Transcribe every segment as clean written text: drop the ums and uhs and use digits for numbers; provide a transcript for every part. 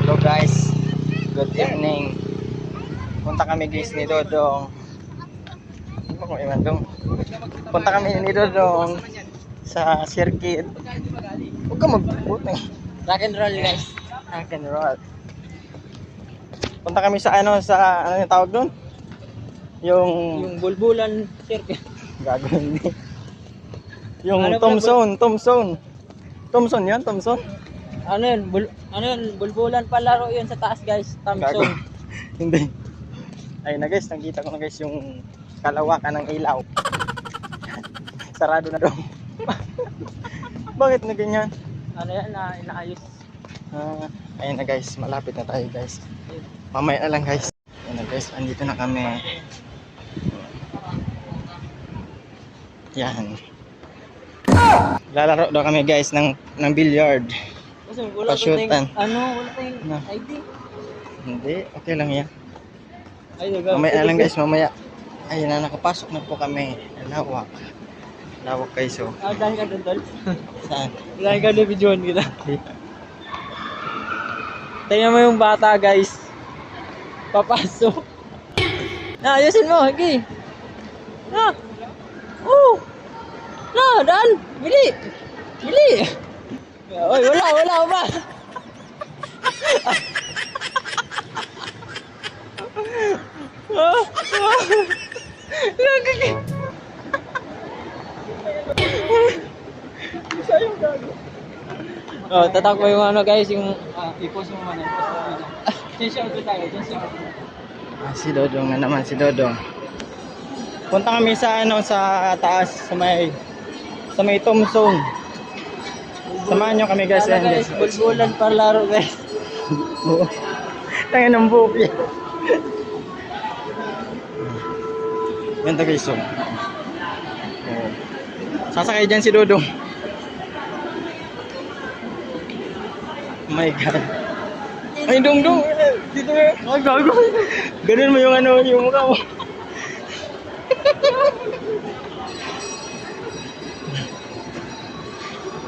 Hello guys, good evening. Punta kami guys ni Dodong. Punta kami ni Dodong sa circuit. Huwag ka mag-putang. Rock and roll guys. Rock and roll. Punta kami sa ano yung tawag doon? Yung Bulbulan circuit. gago hindi. Yung Ano Thompson yan, Thompson. Ano yun? Bulbulan palaro yun sa taas guys. Gago. Thompson. Hindi. Ayun na guys, nakita ko na guys yung kalawakan ng ilaw. Sarado na daw. Bakit na ganyan? Ano yan na inaayos. Ayun na guys, malapit na tayo guys. Mamaya na lang guys. Ayun na guys, andito na kami. Yan. Lalaro daw kami guys ng billiard. Kasi wala Pasyutan. wala tayong ID. Hindi, okay lang yan. Ay, diba? Mamaya na lang guys, mamaya. Ayun na, nakapasok na po kami. Lawak. Lawak guys oh. Dahil ka doon tol. Saan? Dahil ka doon videoan kita. Tingnan mo yung bata guys. Papasok. Ayusin mo, okay. Dan, bili. Oy, wala ba? Lagi. Sayang gago. Tatak mo yung ano guys, yung i-post mo man. Shout out tayo, Si Dodong na naman, si Dodong. Punta kami sa sa taas, sa may Thompson. Samahan nyo kami guys. Guys, bulbulan palaro guys. Tangin ng buhok yan. Ganda guys oh. Sasakay dyan si Dodong. Oh my god. Ay Dong, dito na. Ay gago. Ganun mo yung mukha mo.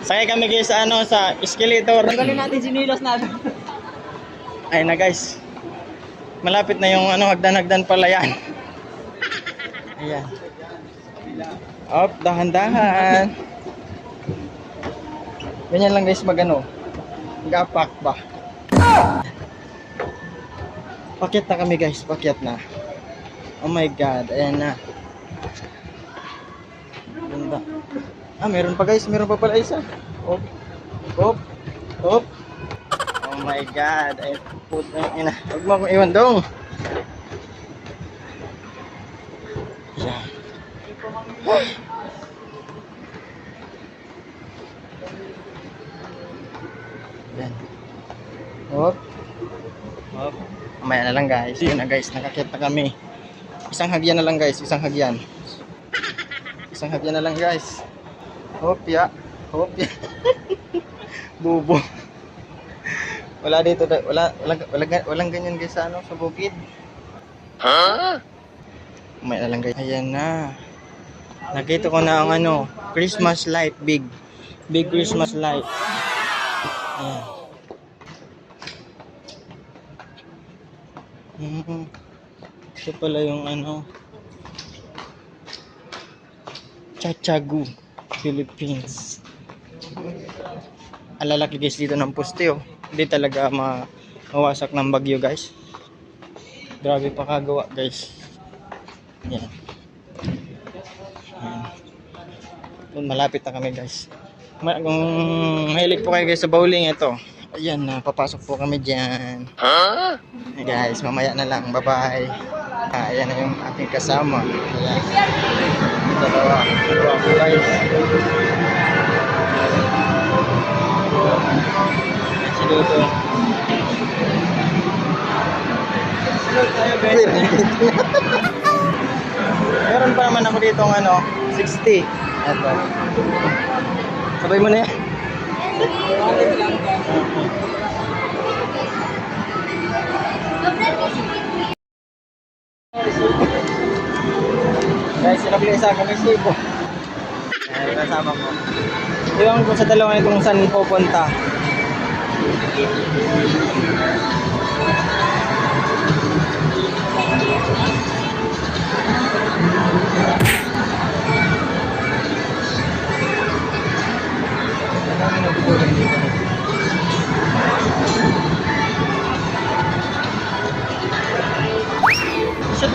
Sakay kami guys sa escalator. Tanggalin natin sinilas natin. Ayun na guys. Malapit na yung hagdan pala yan. Ayan. Up, dahan-dahan. Ganyan lang guys gapak ba. Pakyat na kami guys, pakyat na. Oh my god, ayan na. Ganda. Meron pa guys, meron pa pala isa. Op. Oh my god, ay putang ina. Huwag mo akong iwan dong. Yan. Yan. Op. Mamaya na lang guys. Yun na guys, nakakit na kami. Isang hagyan na lang guys, isang hagyan na lang guys. Hopya. Bubo. Wala dito, walang ganyan guys sa bukid. May na lang guys. Ayan na. Nakita ko na ang Christmas light, big Christmas light. Ayan. Ito pala yung Chachagu, Philippines. Alalaki guys dito ng poste oh. Hindi talaga mawasak ng bagyo guys. Grabe pa kagawa guys. Yan. Malapit na kami guys. Kung mahilig po kayo guys sa bowling, ito. Ayan na, papasok po kami dyan. Guys, mamaya na lang. Bye bye. Ayan na yung ating kasama. Ayan. Dalawa po guys. Si Dodo. Meron pa naman ako dito 60. Ito. Sabay mo na yan. Guys, sinabili sa akin ng sibo. Kasama ko. Iwan ko sa dalawa itong saan pupunta.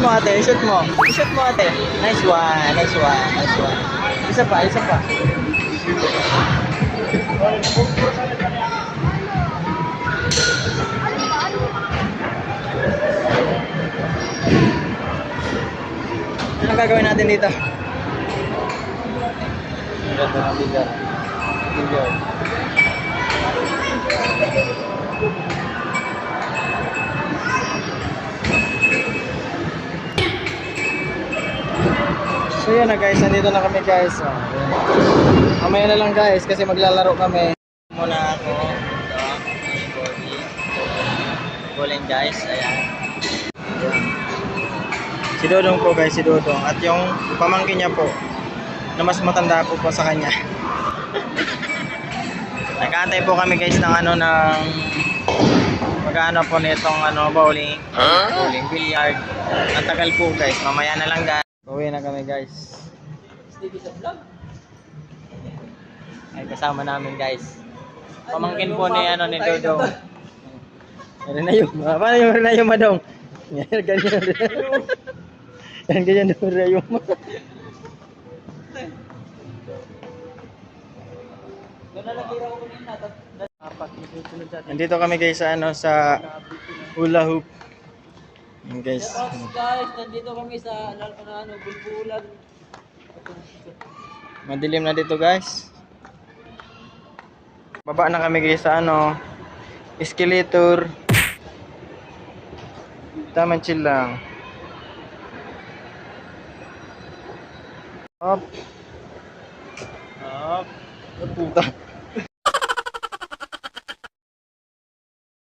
mo ate, shoot mo. Shoot mo ate. Nice one, nice one, nice one. Isa pa, isa pa. Anong gagawin natin dito? Ganda ng bigar. Bigar. So yun na guys, nandito na kami guys. Oh, ayan. Mamaya na lang guys kasi maglalaro kami. Muna ako. Ito, bowling guys. Ayan. Ayan. Si Dodong po guys, si Dodong. At yung pamangkin niya po na mas matanda po sa kanya. Nag-aantay po kami guys ng ano ng mag-ano po nitong ano bowling. Bowling, billiard. Ang tagal po guys. Mamaya na lang guys. Uwi na kami guys. Stevie sa vlog. Ay kasama namin guys. Pamangkin po ni ano ni Dodong. Renayo. Paano yung Renayo madong? Ganyan. Ganyan yung Renayo mo. Doon na nakira ko kanina. Apat yung susunod sa atin. Nandito kami guys sa ano sa hula hoop. Yan guys. Guys, nandito kami sa ano, bulbulan. Madilim na dito guys. Baba na kami guys sa ano escalator. Tama chill lang. Up. Up. Puta.